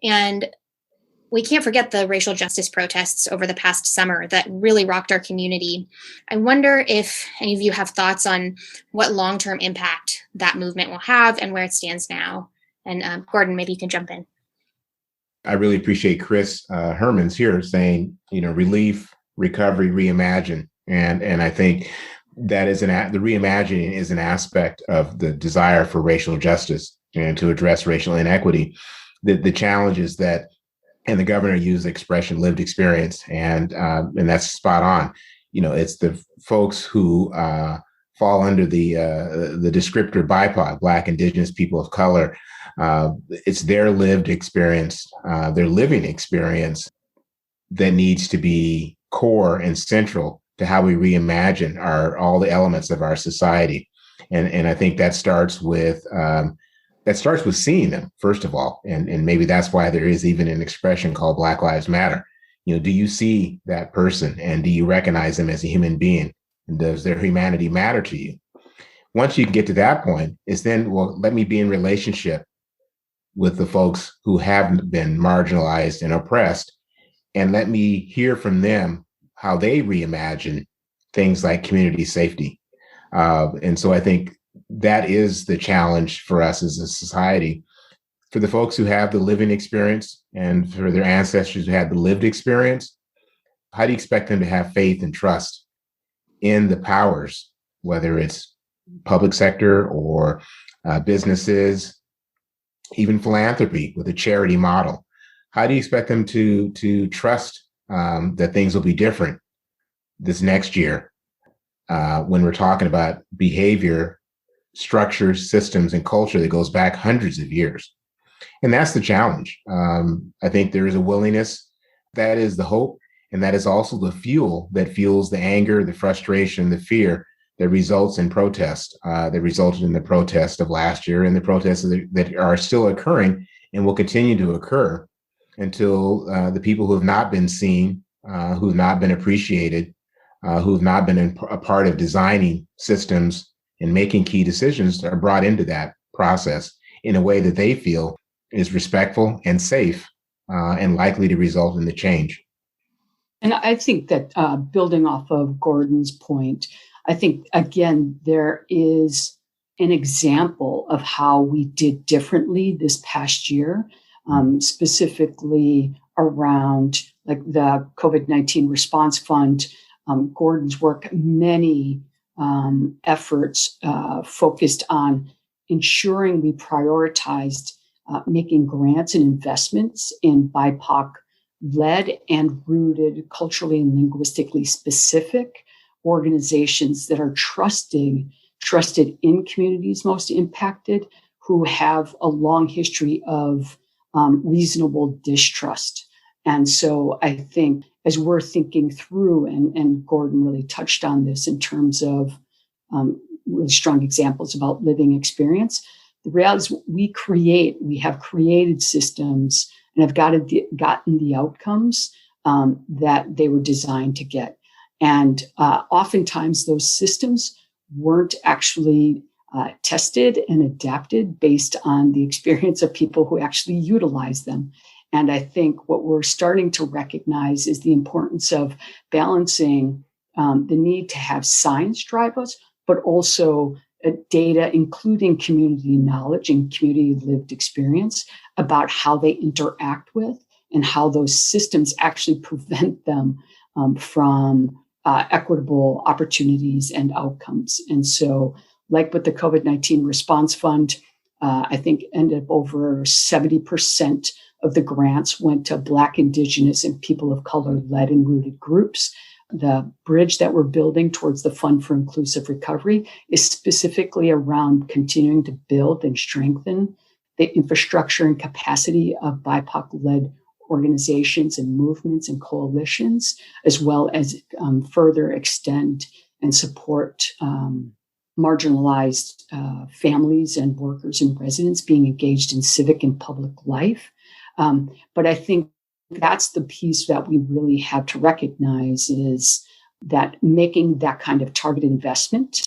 And we can't forget the racial justice protests over the past summer that really rocked our community. I wonder if any of you have thoughts on what long-term impact that movement will have and where it stands now. And Gordon, maybe you can jump in. I really appreciate Chris Herman's here saying, relief, recovery, reimagine. And I think that is the reimagining is an aspect of the desire for racial justice and to address racial inequity. The challenge is that, and the governor used the expression lived experience, and that's spot on. It's the folks who fall under the descriptor BIPOC, Black, Indigenous, people of color. It's their lived experience, their living experience that needs to be core and central to how we reimagine all the elements of our society. And I think that starts with seeing them, first of all. And maybe that's why there is even an expression called Black Lives Matter. Do you see that person and do you recognize them as a human being? And does their humanity matter to you? Once you get to that point, it's then, well, let me be in relationship with the folks who have been marginalized and oppressed, and let me hear from them how they reimagine things like community safety. And so I think that is the challenge for us as a society. For the folks who have the living experience and for their ancestors who had the lived experience, how do you expect them to have faith and trust in the powers, whether it's public sector or businesses, even philanthropy with a charity model? How do you expect them to trust that things will be different this next year when we're talking about behavior, structures, systems, and culture that goes back hundreds of years? And that's the challenge. I think there is a willingness. That is the hope. And that is also the fuel that fuels the anger, the frustration, the fear that results in protest, that resulted in the protest of last year and the protests that are still occurring and will continue to occur until the people who have not been seen, who have not been appreciated, who have not been a part of designing systems and making key decisions are brought into that process in a way that they feel is respectful and safe and likely to result in the change. And I think that building off of Gordon's point, I think, again, there is an example of how we did differently this past year, specifically around like the COVID-19 Response Fund, Gordon's work, many efforts focused on ensuring we prioritized making grants and investments in BIPOC-led and rooted, culturally and linguistically specific organizations that are trusted in communities most impacted, who have a long history of reasonable distrust. And so I think as we're thinking through, and Gordon really touched on this in terms of really strong examples about living experience, the reality is we have created systems and have gotten the outcomes that they were designed to get. And oftentimes those systems weren't actually tested and adapted based on the experience of people who actually utilize them. And I think what we're starting to recognize is the importance of balancing the need to have science drive us, but also data, including community knowledge and community lived experience about how they interact with and how those systems actually prevent them from equitable opportunities and outcomes. And so, like with the COVID-19 Response Fund, I think ended up over 70% of the grants went to Black, Indigenous, and people of color led and rooted groups. The bridge that we're building towards the Fund for Inclusive Recovery is specifically around continuing to build and strengthen the infrastructure and capacity of BIPOC-led organizations and movements and coalitions, as well as further extend and support marginalized families and workers and residents being engaged in civic and public life. But I think that's the piece that we really have to recognize, is that making that kind of targeted investment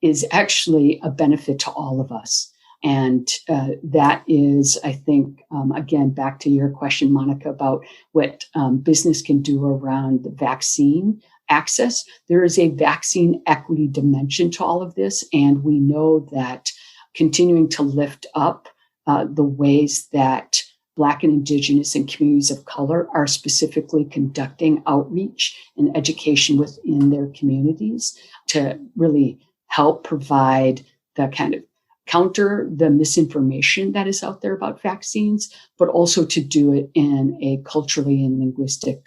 is actually a benefit to all of us. And that is, I think, again, back to your question, Monica, about what business can do around the vaccine access. There is a vaccine equity dimension to all of this. And we know that continuing to lift up the ways that Black and Indigenous and communities of color are specifically conducting outreach and education within their communities to really help provide the kind of counter the misinformation that is out there about vaccines, but also to do it in a culturally and linguistic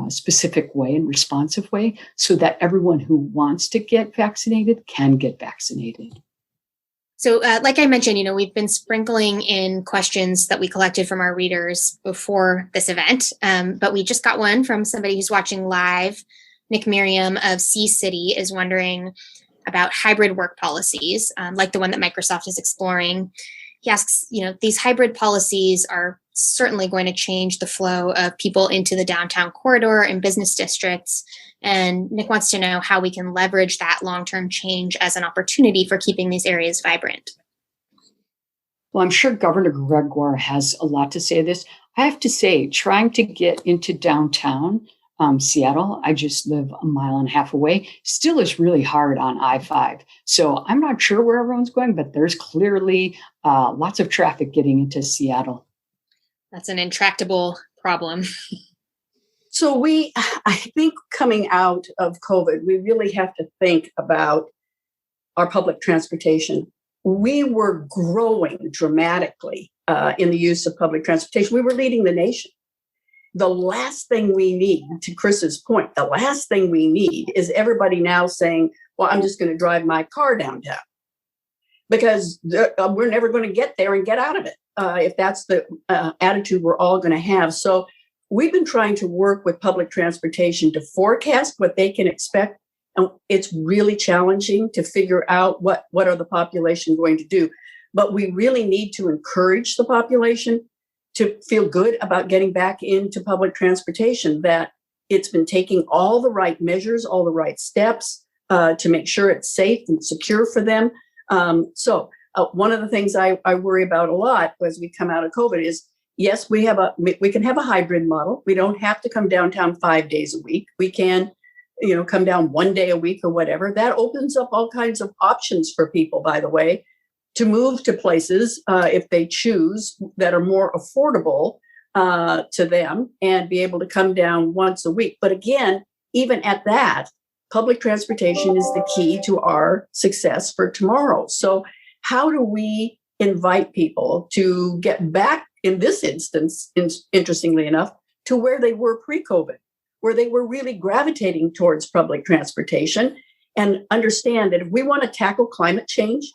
specific way and responsive way so that everyone who wants to get vaccinated can get vaccinated. So like I mentioned, we've been sprinkling in questions that we collected from our readers before this event, but we just got one from somebody who's watching live. Nick Merriam of Sea City is wondering about hybrid work policies, like the one that Microsoft is exploring. He asks, these hybrid policies are certainly going to change the flow of people into the downtown corridor and business districts. And Nick wants to know how we can leverage that long-term change as an opportunity for keeping these areas vibrant. Well, I'm sure Governor Gregoire has a lot to say to this. I have to say, trying to get into downtown Seattle. I just live a mile and a half away. Still is really hard on I-5. So I'm not sure where everyone's going, but there's clearly lots of traffic getting into Seattle. That's an intractable problem. So I think coming out of COVID, we really have to think about our public transportation. We were growing dramatically in the use of public transportation. We were leading the nation. The last thing we need, to Chris's point, the last thing we need is everybody now saying, well, I'm just going to drive my car downtown, because we're never going to get there and get out of it if that's the attitude we're all going to have. So we've been trying to work with public transportation to forecast what they can expect. And it's really challenging to figure out what are the population going to do. But we really need to encourage the population to feel good about getting back into public transportation, that it's been taking all the right measures, all the right steps to make sure it's safe and secure for them. So one of the things I worry about a lot as we come out of COVID is, yes, we can have a hybrid model. We don't have to come downtown 5 days a week. We can, come down 1 day a week or whatever. That opens up all kinds of options for people, by the way, to move to places if they choose that are more affordable to them and be able to come down once a week. But again, even at that, public transportation is the key to our success for tomorrow. So how do we invite people to get back, in this instance, interestingly enough, to where they were pre-COVID, where they were really gravitating towards public transportation, and understand that if we want to tackle climate change,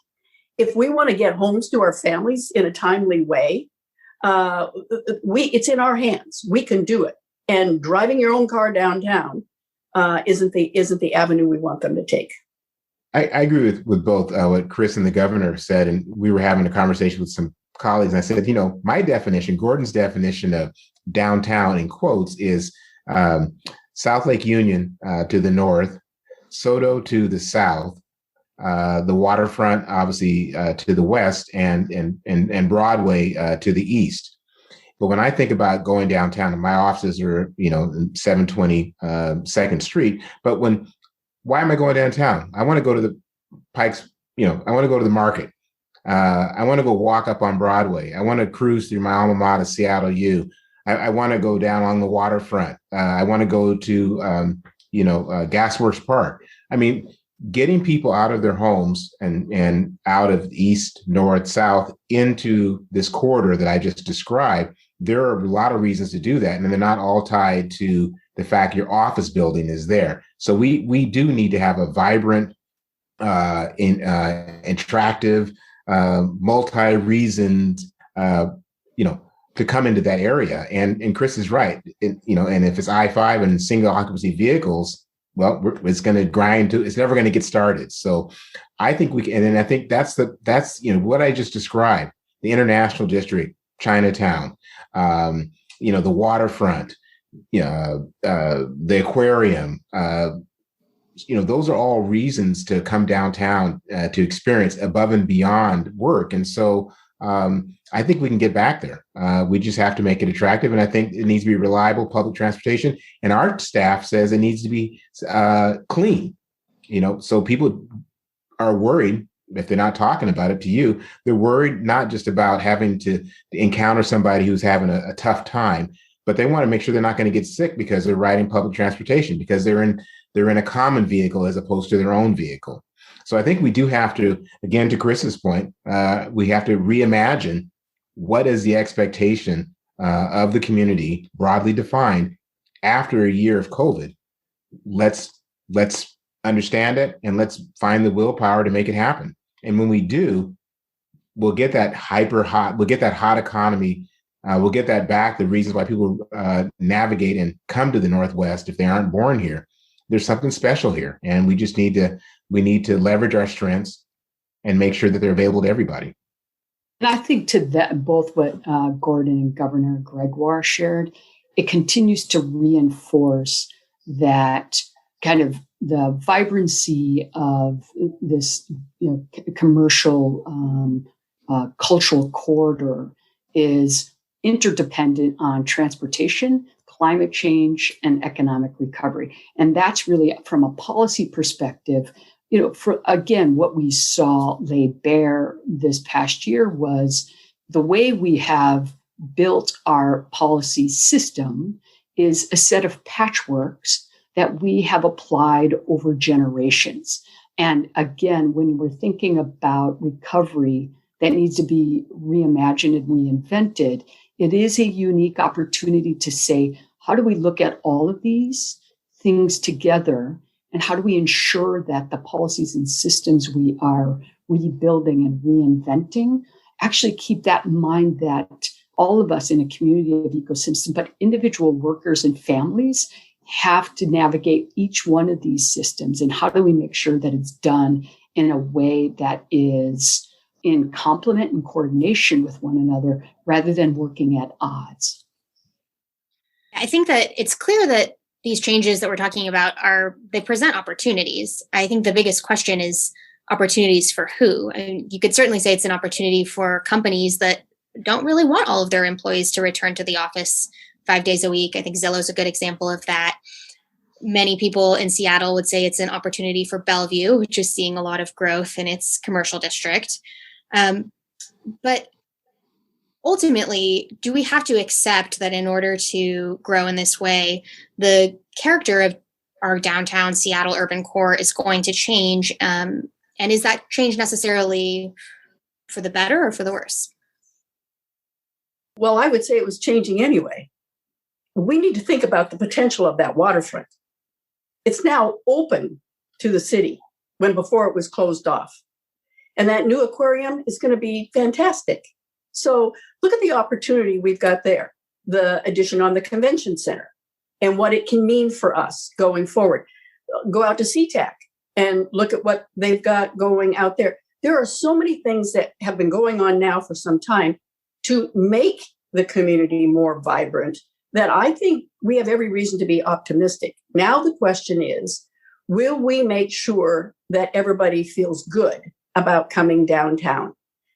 if we want to get homes to our families in a timely way, it's in our hands. We can do it. And driving your own car downtown isn't the avenue we want them to take. I agree with both what Chris and the governor said. And we were having a conversation with some colleagues. And I said, my definition, Gordon's definition of downtown in quotes is South Lake Union to the north, Soto to the south, the waterfront, obviously, to the west, and Broadway to the east. But when I think about going downtown, and my offices are, in 720 2nd Street. But why am I going downtown? I want to go to the Pikes, I want to go to the market. I want to go walk up on Broadway. I want to cruise through my alma mater, Seattle U. I want to go down along the waterfront. I want to go to, Gasworks Park. I mean, getting people out of their homes and out of east, north, south into this corridor that I just described, there are a lot of reasons to do that. And they're not all tied to the fact your office building is there. So we do need to have a vibrant, attractive, multi-reasoned, to come into that area. And Chris is right. And if it's I-5 and single occupancy vehicles, well, it's going to grind to, it's never going to get started. So I think we can, and I think that's what I just described, the International District, Chinatown, the waterfront, the aquarium, those are all reasons to come downtown to experience above and beyond work. And so I think we can get back there. We just have to make it attractive. And I think it needs to be reliable public transportation. And our staff says it needs to be clean, so people are worried if they're not talking about it to you. They're worried not just about having to encounter somebody who's having a tough time, but they want to make sure they're not going to get sick because they're riding public transportation, because they're in a common vehicle as opposed to their own vehicle. So I think we do have to, again, to Chris's point, we have to reimagine what is the expectation of the community, broadly defined, after a year of COVID. Let's understand it, and let's find the willpower to make it happen. And when we do, we'll get that we'll get that hot economy. We'll get that back, the reasons why people navigate and come to the Northwest if they aren't born here. There's something special here, and we just need to leverage our strengths and make sure that they're available to everybody. And I think to that, both what Gordon and Governor Gregoire shared, it continues to reinforce that kind of the vibrancy of this, commercial, cultural corridor is interdependent on transportation, climate change and economic recovery. And that's really from a policy perspective, for again, what we saw lay bare this past year was the way we have built our policy system is a set of patchworks that we have applied over generations. And again, when we're thinking about recovery that needs to be reimagined and reinvented, it is a unique opportunity to say, how do we look at all of these things together? And how do we ensure that the policies and systems we are rebuilding and reinventing actually keep that in mind, that all of us in a community of ecosystems, but individual workers and families have to navigate each one of these systems. And how do we make sure that it's done in a way that is in complement and coordination with one another rather than working at odds? I think that it's clear that these changes that we're talking about they present opportunities. I think the biggest question is opportunities for who? I mean, you could certainly say it's an opportunity for companies that don't really want all of their employees to return to the office 5 days a week. I think Zillow's a good example of that. Many people in Seattle would say it's an opportunity for Bellevue, which is seeing a lot of growth in its commercial district. But ultimately, do we have to accept that in order to grow in this way, the character of our downtown Seattle urban core is going to change? And is that change necessarily for the better or for the worse? Well, I would say it was changing anyway. We need to think about the potential of that waterfront. It's now open to the city when before it was closed off. And that new aquarium is going to be fantastic. So look at the opportunity we've got there, the addition on the convention center and what it can mean for us going forward. Go out to SeaTac and look at what they've got going out there. There are so many things that have been going on now for some time to make the community more vibrant that I think we have every reason to be optimistic. Now the question is, will we make sure that everybody feels good about coming downtown,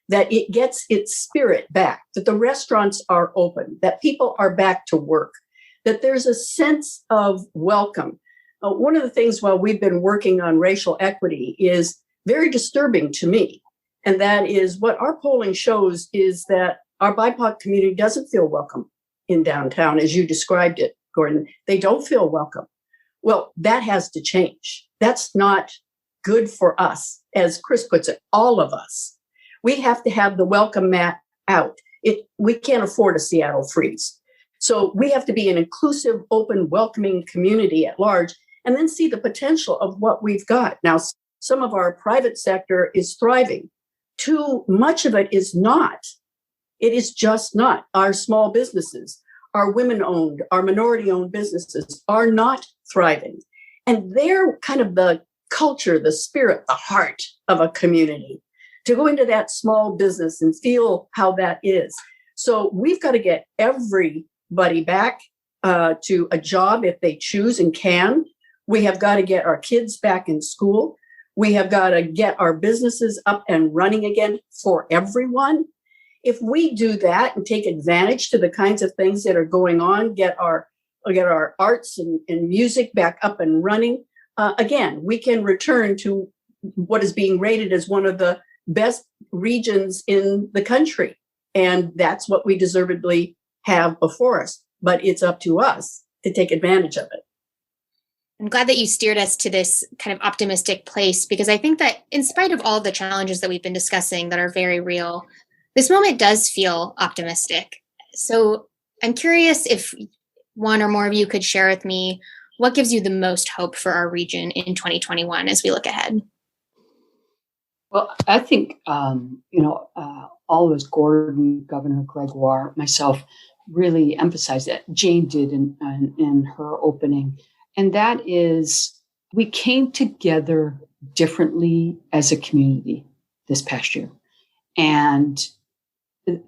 that it gets its spirit back, that the restaurants are open, that people are back to work, that there's a sense of welcome? One of the things while we've been working on racial equity is very disturbing to me. And that is what our polling shows is that our BIPOC community doesn't feel welcome in downtown, as you described it, Gordon. They don't feel welcome. Well, that has to change. That's not good for us, as Chris puts it, all of us. We have to have the welcome mat out. We can't afford a Seattle freeze. So we have to be an inclusive, open, welcoming community at large, and then see the potential of what we've got. Now, some of our private sector is thriving. Too much of it is not. It is just not. Our small businesses, our women-owned, our minority-owned businesses are not thriving. And they're kind of the culture, the spirit, the heart of a community. To go into that small business and feel how that is. So we've got to get everybody back to a job if they choose and can. We have got to get our kids back in school. We have got to get our businesses up and running again for everyone. If we do that and take advantage to the kinds of things that are going on, get our arts and music back up and running, again, we can return to what is being rated as one of the best regions in the country. And that's what we deservedly have before us. But it's up to us to take advantage of it. I'm glad that you steered us to this kind of optimistic place, because I think that in spite of all the challenges that we've been discussing that are very real, this moment does feel optimistic. So I'm curious if one or more of you could share with me what gives you the most hope for our region in 2021 as we look ahead. Well, I think, all of us, Gordon, Governor Gregoire, myself, really emphasized that. Jane did in her opening. And that is, we came together differently as a community this past year. And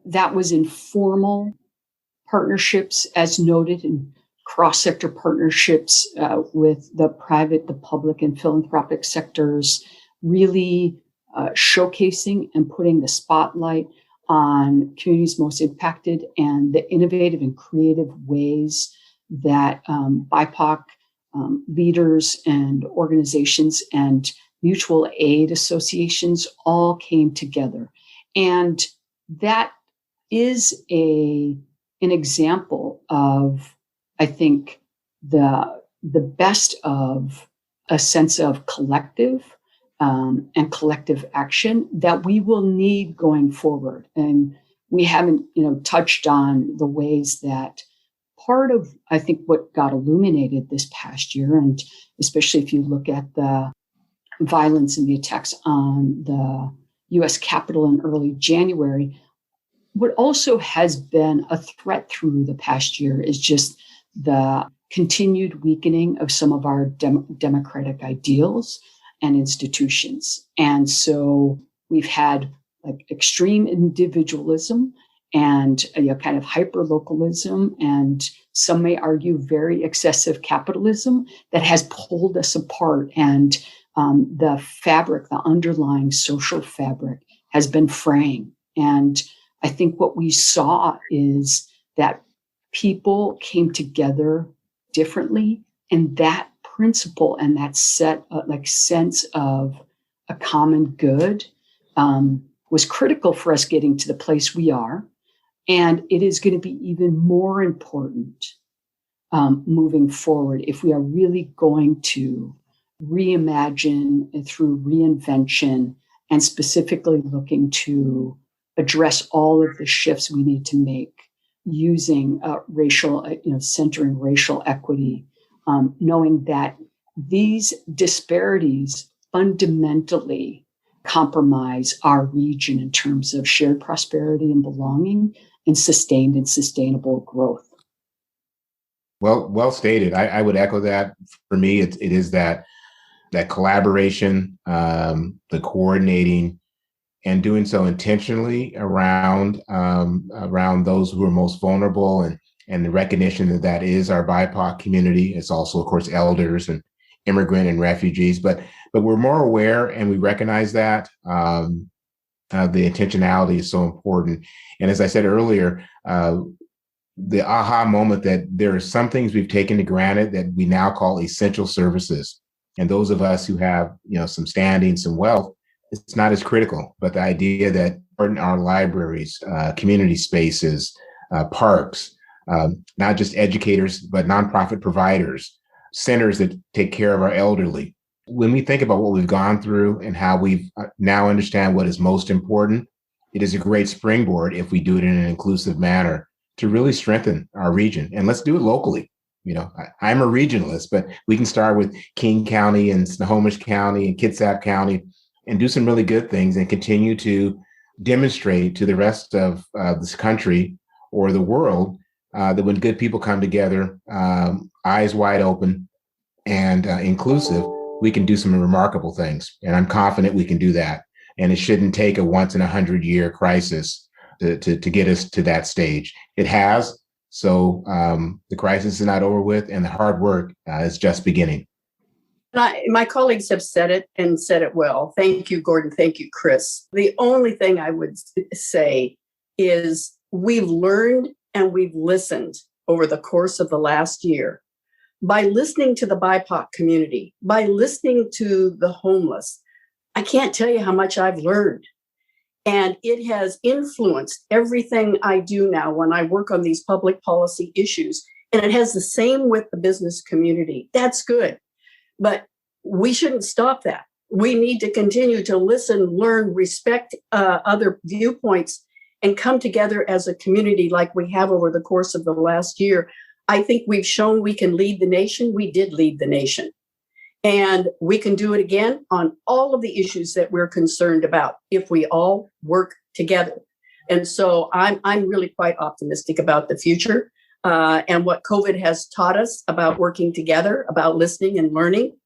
that was informal partnerships, as noted, in cross-sector partnerships with the private, the public, and philanthropic sectors, really showcasing and putting the spotlight on communities most impacted and the innovative and creative ways that BIPOC leaders and organizations and mutual aid associations all came together. And that is an example of, I think, the best of a sense of collective and collective action that we will need going forward. And we haven't, touched on the ways that part of, I think, what got illuminated this past year, and especially if you look at the violence and the attacks on the U.S. Capitol in early January, what also has been a threat through the past year is just the continued weakening of some of our democratic ideals and institutions. And so we've had like extreme individualism and kind of hyper-localism, and some may argue very excessive capitalism that has pulled us apart. And the fabric, the underlying social fabric, has been fraying. And I think what we saw is that people came together differently, and that principle and that sense of a common good was critical for us getting to the place we are. And it is going to be even more important moving forward if we are really going to reimagine through reinvention and specifically looking to address all of the shifts we need to make using racial, centering racial equity, knowing that these disparities fundamentally compromise our region in terms of shared prosperity and belonging and sustained and sustainable growth. Well stated. I would echo that. For me, it is that collaboration, the coordinating, and doing so intentionally around those who are most vulnerable, and the recognition that is our BIPOC community. It's also, of course, elders and immigrant and refugees, but we're more aware and we recognize that the intentionality is so important. And as I said earlier, the aha moment that there are some things we've taken to granted that we now call essential services. And those of us who have, some standing, some wealth, it's not as critical. But the idea that our libraries, community spaces, parks, not just educators, but nonprofit providers, centers that take care of our elderly. When we think about what we've gone through and how we now understand what is most important, it is a great springboard if we do it in an inclusive manner to really strengthen our region. And let's do it locally. I'm a regionalist, but we can start with King County and Snohomish County and Kitsap County and do some really good things and continue to demonstrate to the rest of this country or the world that when good people come together, eyes wide open and inclusive, we can do some remarkable things. And I'm confident we can do that. And it shouldn't take a once in 100-year crisis to get us to that stage. It has. So the crisis is not over with, and the hard work is just beginning. My colleagues have said it and said it well. Thank you, Gordon. Thank you, Chris. The only thing I would say is we've learned and we've listened over the course of the last year by listening to the BIPOC community, by listening to the homeless. I can't tell you how much I've learned. And it has influenced everything I do now when I work on these public policy issues. And it has the same with the business community. That's good. But we shouldn't stop that. We need to continue to listen, learn, respect other viewpoints, and come together as a community like we have over the course of the last year. I think we've shown we can lead the nation. We did lead the nation. And we can do it again on all of the issues that we're concerned about if we all work together. And so I'm really quite optimistic about the future and what COVID has taught us about working together, about listening and learning,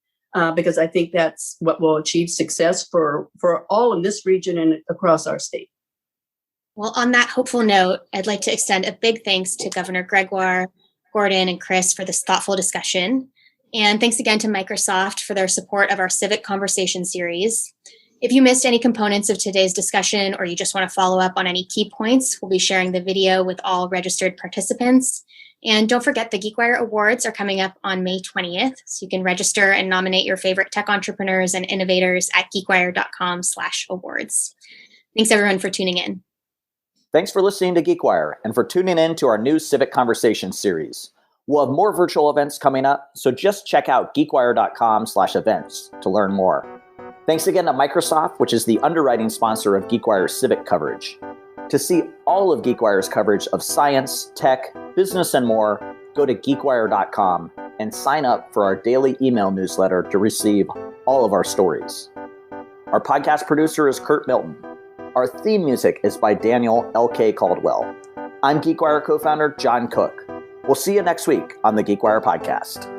because I think that's what will achieve success for all in this region and across our state. Well, on that hopeful note, I'd like to extend a big thanks to Governor Gregoire, Gordon, and Chris for this thoughtful discussion. And thanks again to Microsoft for their support of our Civic Conversation series. If you missed any components of today's discussion or you just want to follow up on any key points, we'll be sharing the video with all registered participants. And don't forget, the GeekWire Awards are coming up on May 20th. So you can register and nominate your favorite tech entrepreneurs and innovators at geekwire.com/awards. Thanks everyone for tuning in. Thanks for listening to GeekWire and for tuning in to our new Civic Conversation series. We'll have more virtual events coming up, so just check out geekwire.com/events to learn more. Thanks again to Microsoft, which is the underwriting sponsor of GeekWire's Civic coverage. To see all of GeekWire's coverage of science, tech, business, and more, go to geekwire.com and sign up for our daily email newsletter to receive all of our stories. Our podcast producer is Kurt Milton. Our theme music is by Daniel L.K. Caldwell. I'm GeekWire co-founder John Cook. We'll see you next week on the GeekWire podcast.